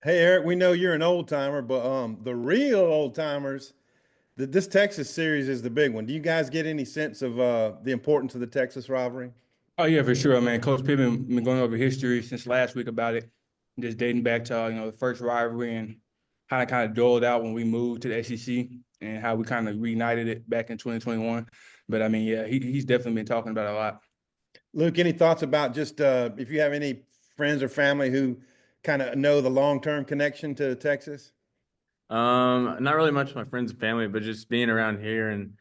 Hey Eric, we know you're an old timer, but the real old timers, this Texas series is the big one. Do you guys get any sense of the importance of the Texas rivalry? Oh yeah, for sure, man. Coach Pittman been going over history since last week about it, just dating back to the first rivalry and how it kind of doled out when we moved to the SEC and how we kind of reunited it back in 2021. But I mean, yeah, he's definitely been talking about it a lot. Luke, any thoughts about just if you have any friends or family who kind of know the long-term connection to Texas? Not really much with my friends and family, but just being around here and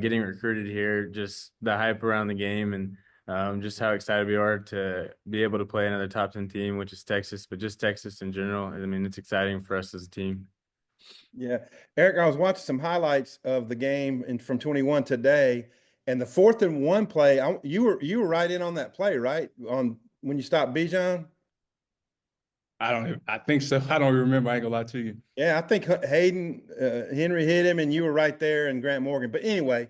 getting recruited here, just the hype around the game and just how excited we are to be able to play another top 10 team, which is Texas, but just Texas in general. I mean, it's exciting for us as a team. Yeah, Eric, I was watching some highlights of the game from 21 today, and the 4th and 1 play. You were right in on that play, right? On when you stopped Bijan. I think so. I don't remember. I ain't gonna lie to you. Yeah, I think Hayden Henry hit him, and you were right there, and Grant Morgan. But anyway,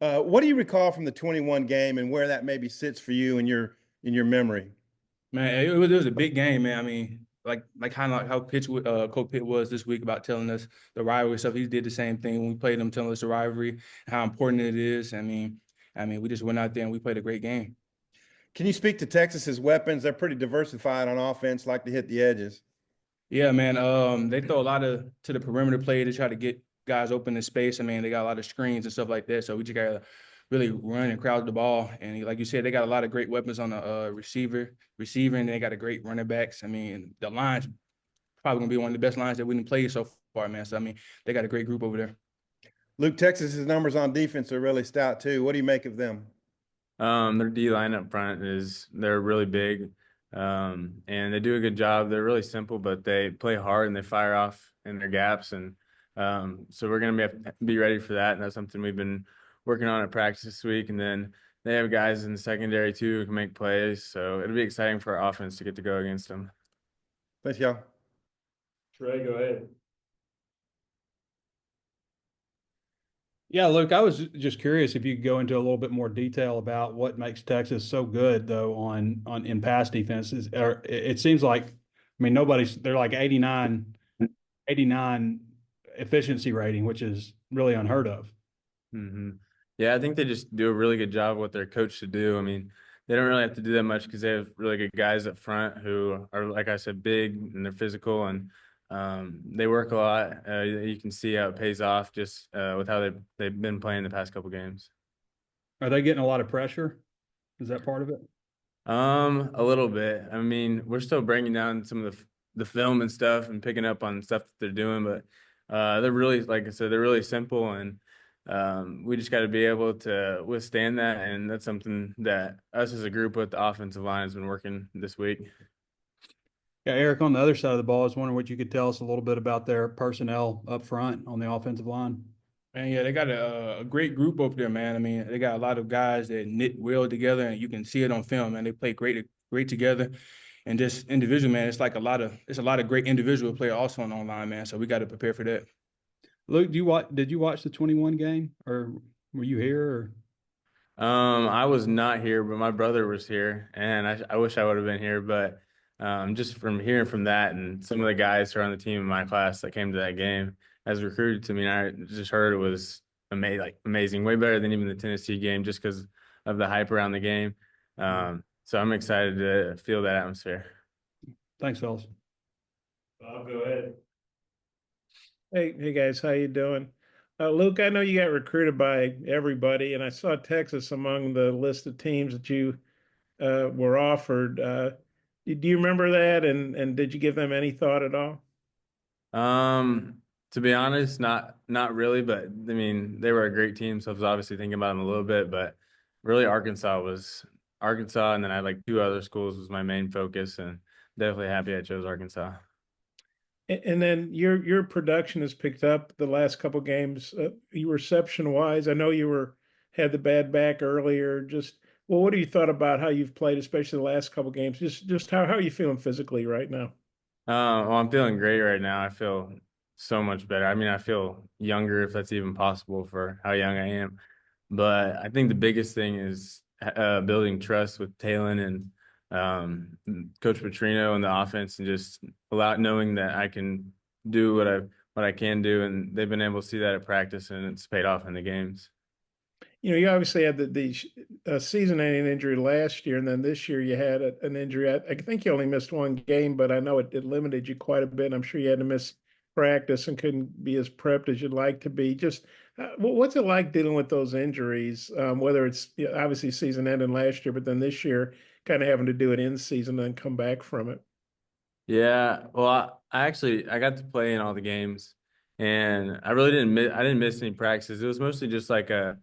what do you recall from the 21 game, and where that maybe sits for you in your memory? Man, it was a big game, man. I mean, like kind of like how Coach Pitt was this week about telling us the rivalry stuff. He did the same thing when we played him, telling us the rivalry, how important it is. I mean, we just went out there and we played a great game. Can you speak to Texas's weapons? They're pretty diversified on offense, like to hit the edges. Yeah, man. They throw a lot of to the perimeter play to try to get guys open in space. I mean, they got a lot of screens and stuff like that. So we just gotta really run and crowd the ball. And like you said, they got a lot of great weapons on the receiver, and they got a great running backs. I mean, the line's probably gonna be one of the best lines that we didn't play so far, man. So I mean, they got a great group over there. Luke, Texas's numbers on defense are really stout too. What do you make of them? Their D line up front they're really big, and they do a good job. They're really simple, but they play hard and they fire off in their gaps, and so we're gonna be ready for that. And that's something we've been working on at practice this week. And then they have guys in the secondary too who can make plays, so it'll be exciting for our offense to get to go against them. Thanks, y'all. Trey, go ahead. Yeah, Luke, I was just curious if you could go into a little bit more detail about what makes Texas so good, though, on in pass defenses. It seems like, I mean, they're like 89 efficiency rating, which is really unheard of. hmm Yeah, I think they just do a really good job of what they're coached to do. I mean, they don't really have to do that much because they have really good guys up front who are, like I said, big and they're physical and they work a lot. You can see how it pays off just with how they've been playing the past couple games. Are they getting a lot of pressure? Is that part of it? A little bit. I mean, we're still breaking down some of the film and stuff and picking up on stuff that they're doing, but they're really, like I said, they're really simple and we just got to be able to withstand that, and that's something that us as a group with the offensive line has been working this week. Yeah, Eric, on the other side of the ball, I was wondering what you could tell us a little bit about their personnel up front on the offensive line. And yeah, they got a great group over there, man. I mean, they got a lot of guys that knit well together, and you can see it on film, man. They play great together. And just individual, man, it's a lot of great individual play also on online, man. So we got to prepare for that. Luke, did you watch the 21 game, or were you here? I was not here, but my brother was here, and I wish I would have been here. But just from hearing from that, and some of the guys who are on the team in my class that came to that game as recruited to me, and I just heard it was amazing, like amazing, way better than even the Tennessee game, just because of the hype around the game. So I'm excited to feel that atmosphere. Thanks, fellas. Go ahead. Hey guys, how you doing? Luke, I know you got recruited by everybody, and I saw Texas among the list of teams that you were offered. Do you remember that? And did you give them any thought at all? To be honest, not really, but I mean they were a great team, so I was obviously thinking about them a little bit, but really Arkansas, and then I had like two other schools was my main focus, and definitely happy I chose Arkansas. And then your production has picked up the last couple games. You reception wise, I know had the bad back earlier. Just well, what have you thought about how you've played, especially the last couple games? Just how are you feeling physically right now? Well, I'm feeling great right now. I feel so much better. I mean, I feel younger if that's even possible for how young I am. But I think the biggest thing is building trust with Talon and Coach Petrino and the offense, and just knowing that I can do what I can do, and they've been able to see that at practice, and it's paid off in the games. You obviously had the season-ending injury last year, and then this year you had an injury. I think you only missed one game, but I know it limited you quite a bit. I'm sure you had to miss practice and couldn't be as prepped as you'd like to be. Just what's it like dealing with those injuries? Whether it's obviously season-ending last year, but then this year kind of having to do it in season and then come back from it. Yeah, well, I got to play in all the games, and I really didn't miss any practices. It was mostly just like a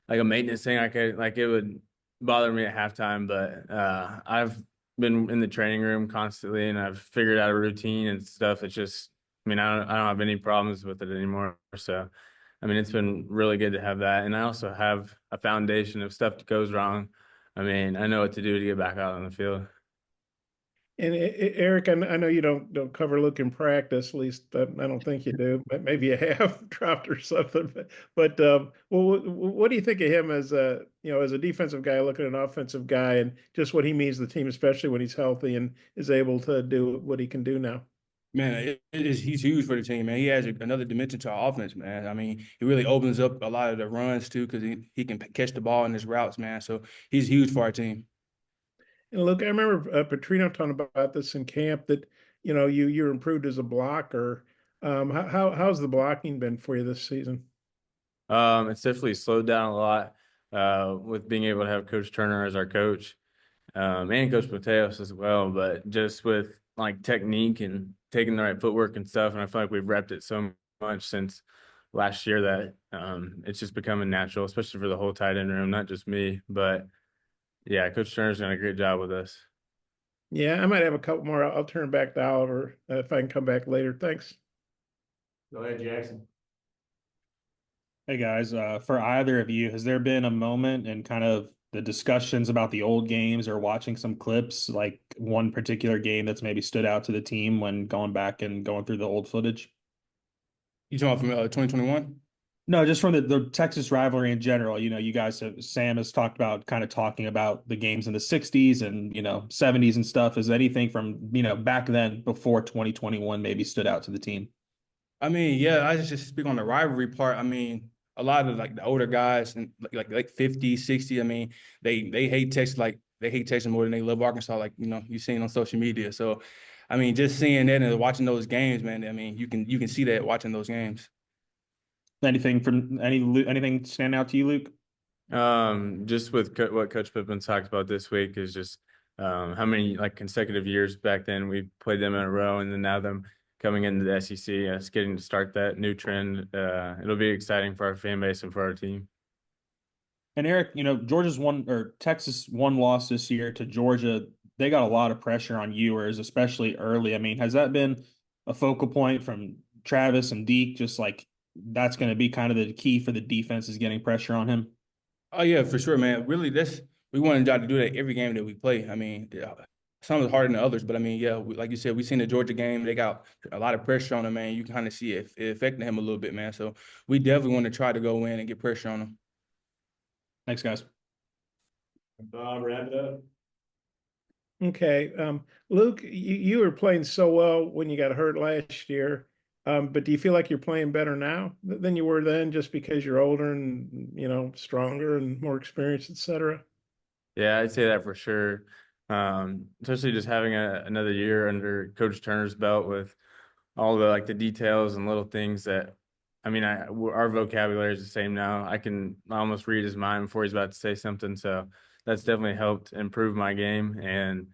maintenance thing. It would bother me at halftime, but I've been in the training room constantly, and I've figured out a routine and stuff. It's just, I mean, I don't have any problems with it anymore. So, I mean, it's been really good to have that, and I also have a foundation of stuff that goes wrong. I mean, I know what to do to get back out on the field. And Eric, I know you don't cover Luke in practice, at least I don't think you do, but maybe you have dropped or something. But well, what do you think of him as as a defensive guy looking at an offensive guy, and just what he means to the team, especially when he's healthy and is able to do what he can do now? Man, he's huge for the team, man. He has another dimension to our offense, man. I mean, he really opens up a lot of the runs too, because he can catch the ball in his routes, man. So he's huge for our team. And look, I remember Petrino talking about this in camp that you're improved as a blocker. How's the blocking been for you this season? It's definitely slowed down a lot with being able to have Coach Turner as our coach, and Coach Mateos as well. But just with like technique and taking the right footwork and stuff, and I feel like we've repped it so much since last year that it's just becoming natural, especially for the whole tight end room, not just me. But yeah, Coach Turner's done a great job with us. Yeah, I might have a couple more. I'll turn back to Oliver if I can come back later. Thanks. Go ahead, Jackson. Hey guys, for either of you, has there been a moment in kind of the discussions about the old games or watching some clips, like one particular game that's maybe stood out to the team when going back and going through the old footage? You talking from 2021? No, just from the Texas rivalry in general. You guys Sam has talked about kind of talking about the games in the 60s and, 70s and stuff. Is anything from, back then before 2021 maybe stood out to the team? I mean, yeah, I just speak on the rivalry part. I mean, a lot of like the older guys and like 50, 60, I mean, they hate Texas like they hate Texas more than they love Arkansas, like you've seen on social media. So I mean, just seeing that and watching those games, man, I mean, you can see that watching those games. Anything stand out to you, Luke? Just with what Coach Pippen talked about this week is just how many like consecutive years back then we played them in a row, and then now them coming into the SEC, it's getting to start that new trend. It'll be exciting for our fan base and for our team. And Eric, Georgia's Texas one loss this year to Georgia. They got a lot of pressure on Ewers, especially early. I mean, has that been a focal point from Travis and Deke? Just like that's going to be kind of the key for the defense is getting pressure on him. Oh yeah, for sure, man. Really, we want to try to do that every game that we play. I mean, yeah, some is harder than others, but I mean, yeah, like you said, we seen the Georgia game. They got a lot of pressure on him, man. You can kind of see it affecting him a little bit, man. So we definitely want to try to go in and get pressure on him. Thanks, guys. Bob, wrap it up. Okay. Luke, you were playing so well when you got hurt last year. But do you feel like you're playing better now than you were then just because you're older and, stronger and more experienced, et cetera? Yeah, I'd say that for sure. Especially just having another year under Coach Turner's belt with all the like the details and little things that, I mean, our vocabulary is the same now. I can almost read his mind before he's about to say something. So that's definitely helped improve my game. And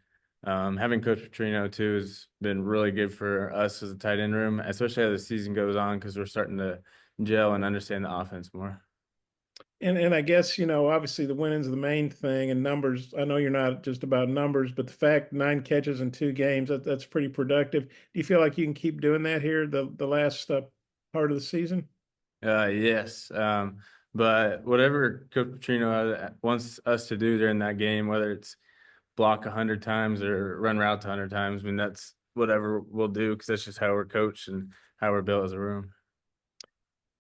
having Coach Petrino too has been really good for us as a tight end room, especially as the season goes on, because we're starting to gel and understand the offense more. And I guess, obviously the winning's the main thing and numbers. I know you're not just about numbers, but the fact 9 catches in 2 games, that's pretty productive. Do you feel like you can keep doing that here the last part of the season? Yes. But whatever Coach Petrino wants us to do during that game, whether it's block 100 times or run routes 100 times, I mean, that's whatever we'll do because that's just how we're coached and how we're built as a room.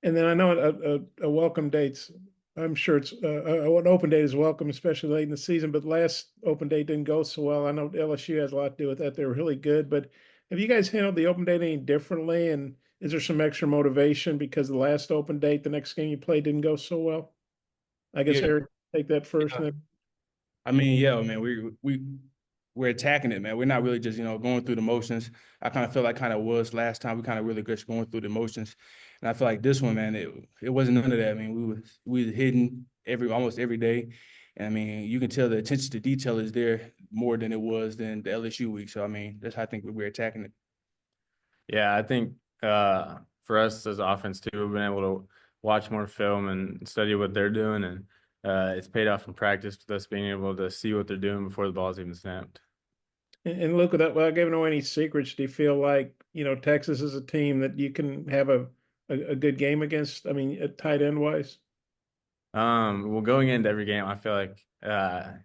And then I know a welcome date's I'm sure it's an open date is welcome, especially late in the season. But last open date didn't go so well. I know LSU has a lot to do with that. They're really good. But have you guys handled the open date any differently? And is there some extra motivation because the last open date, the next game you played, didn't go so well? I guess Yeah. Eric, take that first. Yeah. Then. I mean, yeah, man, we're attacking it, man. We're not really just, going through the motions. I kind of feel like kind of was last time. We kind of really just going through the motions. And I feel like this one, man, it wasn't none of that. I mean, we was hitting almost every day. And I mean, you can tell the attention to detail is there more than it was than the LSU week. So I mean, that's how I think we're attacking it. Yeah, I think for us as offense too, we've been able to watch more film and study what they're doing, and it's paid off in practice with us being able to see what they're doing before the ball's even snapped. And look at that. Without giving away any secrets, do you feel like Texas is a team that you can have a good game against? I mean, at tight end wise. Well, going into every game, I feel like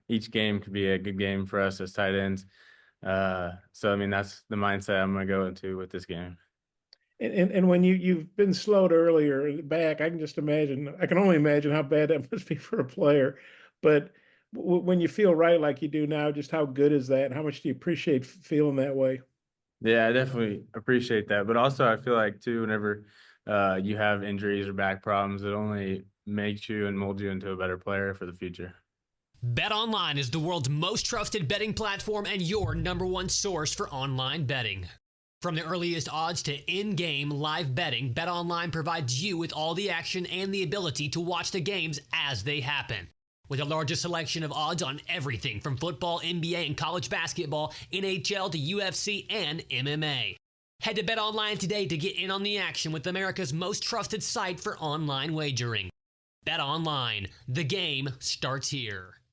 each game could be a good game for us as tight ends. So I mean, that's the mindset I'm going to go into with this game. And when you've been slowed earlier back, I can only imagine how bad that must be for a player. But when you feel right like you do now, just how good is that? And how much do you appreciate feeling that way? Yeah, I definitely appreciate that. But also, I feel like too, whenever you have injuries or back problems, it only makes you and molds you into a better player for the future. BetOnline is the world's most trusted betting platform and your #1 source for online betting. From the earliest odds to in-game live betting, BetOnline provides you with all the action and the ability to watch the games as they happen. With the largest selection of odds on everything from football, NBA, and college basketball, NHL to UFC and MMA. Head to BetOnline today to get in on the action with America's most trusted site for online wagering. BetOnline, the game starts here.